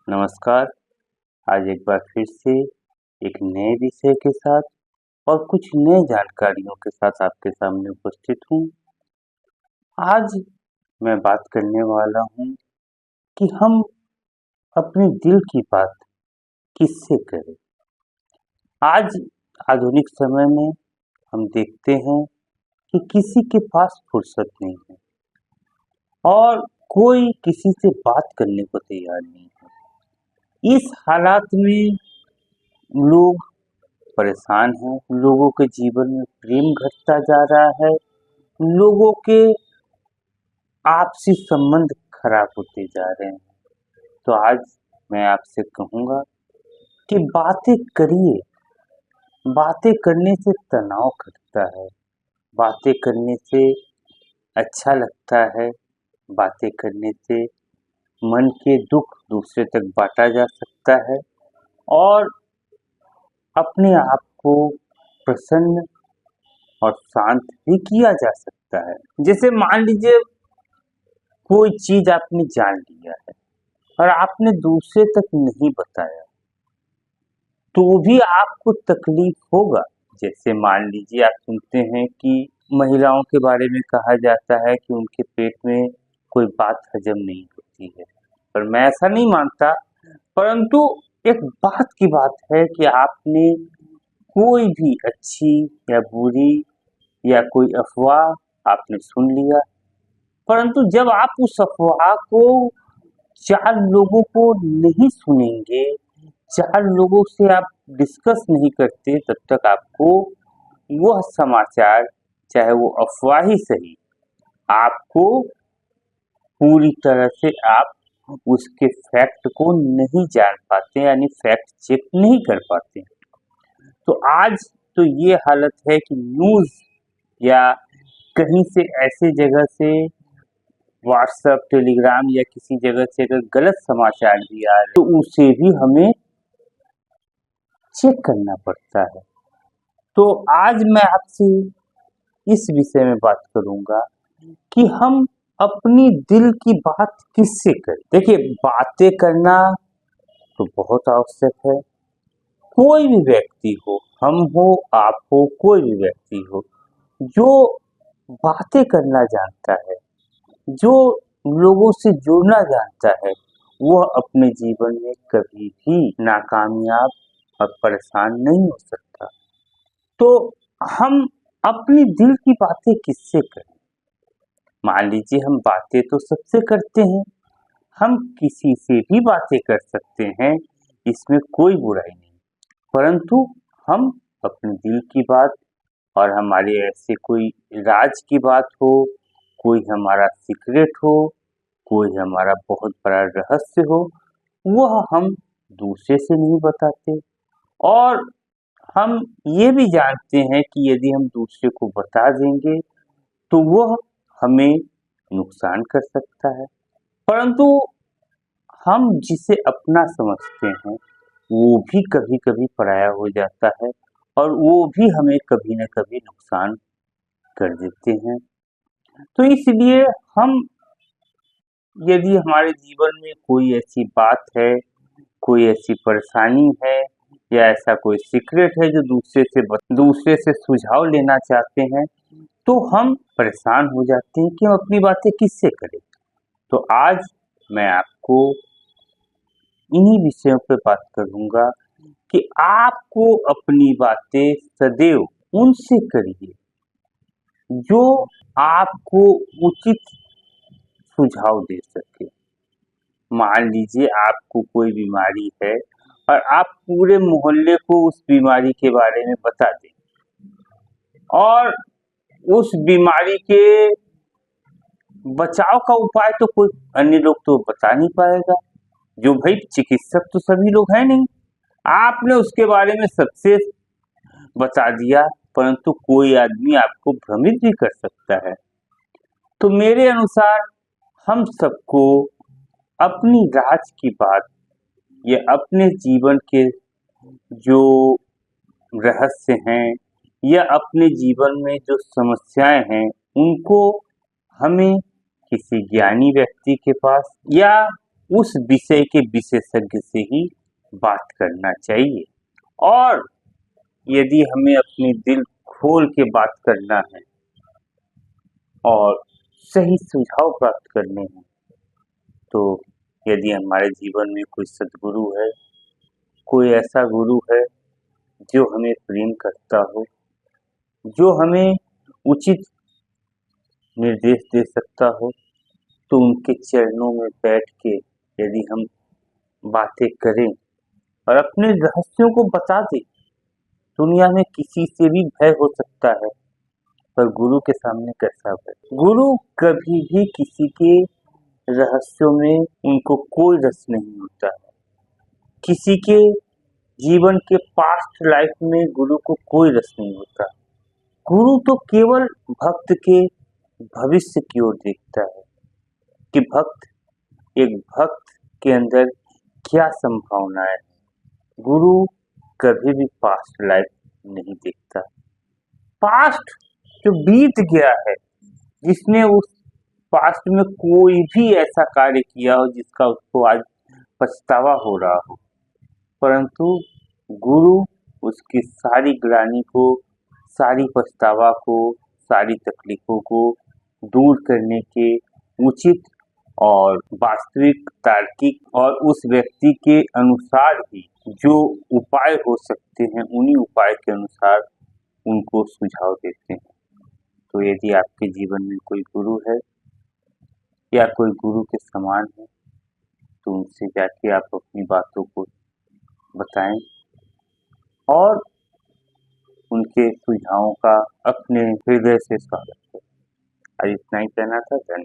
नमस्कार। आज एक बार फिर से एक नए विषय के साथ और कुछ नए जानकारियों के साथ आपके सामने उपस्थित हूँ। आज मैं बात करने वाला हूँ कि हम अपने दिल की बात किससे करें। आज आधुनिक समय में हम देखते हैं कि किसी के पास फुर्सत नहीं है और कोई किसी से बात करने को तैयार नहीं है। इस हालात में लोग परेशान हैं, लोगों के जीवन में प्रेम घटता जा रहा है, लोगों के आपसी संबंध खराब होते जा रहे हैं। तो आज मैं आपसे कहूँगा कि बातें करिए, बातें करने से तनाव घटता है, बातें करने से अच्छा लगता है, बातें करने से मन के दुख दूसरे तक बाँटा जा सकता है और अपने आप को प्रसन्न और शांत भी किया जा सकता है। जैसे मान लीजिए कोई चीज आपने जान लिया है और आपने दूसरे तक नहीं बताया, तो भी आपको तकलीफ होगा। जैसे मान लीजिए आप सुनते हैं कि महिलाओं के बारे में कहा जाता है कि उनके पेट में कोई बात हजम नहीं होती है, पर मैं ऐसा नहीं मानता। परंतु एक बात की बात है कि आपने कोई भी अच्छी या बुरी या कोई अफवाह आपने सुन लिया, परंतु जब आप उस अफवाह को 4 लोगों को नहीं सुनेंगे, 4 लोगों से आप डिस्कस नहीं करते, तब तक आपको वह समाचार, चाहे वो अफवाह ही सही, आपको पूरी तरह से आप उसके फैक्ट को नहीं जान पाते, यानी फैक्ट चेक नहीं कर पाते। तो आज तो ये हालत है कि न्यूज़ या कहीं से ऐसे जगह से व्हाट्सएप, टेलीग्राम या किसी जगह से अगर गलत समाचार भी आ रहे तो उसे भी हमें चेक करना पड़ता है। तो आज मैं आपसे इस विषय में बात करूंगा कि हम अपनी दिल की बात किससे करें। देखिए, बातें करना तो बहुत आवश्यक है। कोई भी व्यक्ति हो, हम हो, आप हो, कोई भी व्यक्ति हो, जो बातें करना जानता है, जो लोगों से जुड़ना जानता है, वह अपने जीवन में कभी भी नाकामयाब और परेशान नहीं हो सकता। तो हम अपनी दिल की बातें किससे करें? मान लीजिए हम बातें तो सबसे करते हैं, हम किसी से भी बातें कर सकते हैं, इसमें कोई बुराई नहीं। परंतु हम अपने दिल की बात और हमारे ऐसे कोई राज की बात हो, कोई हमारा सीक्रेट हो, कोई हमारा बहुत बड़ा रहस्य हो, वह हम दूसरे से नहीं बताते। और हम ये भी जानते हैं कि यदि हम दूसरे को बता देंगे तो वह हमें नुकसान कर सकता है। परंतु हम जिसे अपना समझते हैं वो भी कभी-कभी पराया हो जाता है और वो भी हमें कभी न कभी नुकसान कर देते हैं। तो इसलिए हम, यदि हमारे जीवन में कोई ऐसी बात है, कोई ऐसी परेशानी है या ऐसा कोई सीक्रेट है जो दूसरे से सुझाव लेना चाहते हैं, तो हम परेशान हो जाते हैं कि हम अपनी बातें किससे करें। तो आज मैं आपको इन्हीं विषयों पे बात करूंगा कि आपको अपनी बातें सदैव उनसे करिए जो आपको उचित सुझाव दे सके। मान लीजिए आपको कोई बीमारी है और आप पूरे मोहल्ले को उस बीमारी के बारे में बता दें और उस बीमारी के बचाव का उपाय तो कोई अन्य लोग तो बता नहीं पाएगा, जो भाई चिकित्सक तो सभी लोग हैं नहीं। आपने उसके बारे में सबसे बता दिया, परंतु कोई आदमी आपको भ्रमित भी कर सकता है। तो मेरे अनुसार हम सबको अपनी राज की बात या अपने जीवन के जो रहस्य हैं या अपने जीवन में जो समस्याएं हैं, उनको हमें किसी ज्ञानी व्यक्ति के पास या उस विषय के विशेषज्ञ से ही बात करना चाहिए। और यदि हमें अपनी दिल खोल के बात करना है और सही सुझाव प्राप्त करने हैं, तो यदि हमारे जीवन में कोई सद्गुरु है, कोई ऐसा गुरु है जो हमें प्रेम करता हो, जो हमें उचित निर्देश दे सकता हो, तो उनके चरणों में बैठ के यदि हम बातें करें और अपने रहस्यों को बता दें, दुनिया में किसी से भी भय हो सकता है, पर गुरु के सामने कैसा भय? गुरु कभी भी किसी के रहस्यों में उनको कोई रस नहीं होता है। किसी के जीवन के पास्ट लाइफ में गुरु को कोई रस नहीं होता। गुरु तो केवल भक्त के भविष्य की ओर देखता है कि एक भक्त के अंदर क्या संभावनाएं है। गुरु कभी भी पास्ट लाइफ नहीं देखता। पास्ट जो बीत गया है, जिसने उस पास्ट में कोई भी ऐसा कार्य किया हो जिसका उसको आज पछतावा हो रहा हो, परंतु गुरु उसकी सारी ग्लानि को, सारी पछतावा को, सारी तकलीफों को दूर करने के उचित और वास्तविक, तार्किक और उस व्यक्ति के अनुसार ही जो उपाय हो सकते हैं, उन्हीं उपाय के अनुसार उनको सुझाव देते हैं। तो यदि आपके जीवन में कोई गुरु है या कोई गुरु के समान है, तो उनसे जाके आप अपनी बातों को बताएं और उनके सुझावों का अपने हृदय से स्वागत करें। आज इतना ही कहना था। धन्यवाद।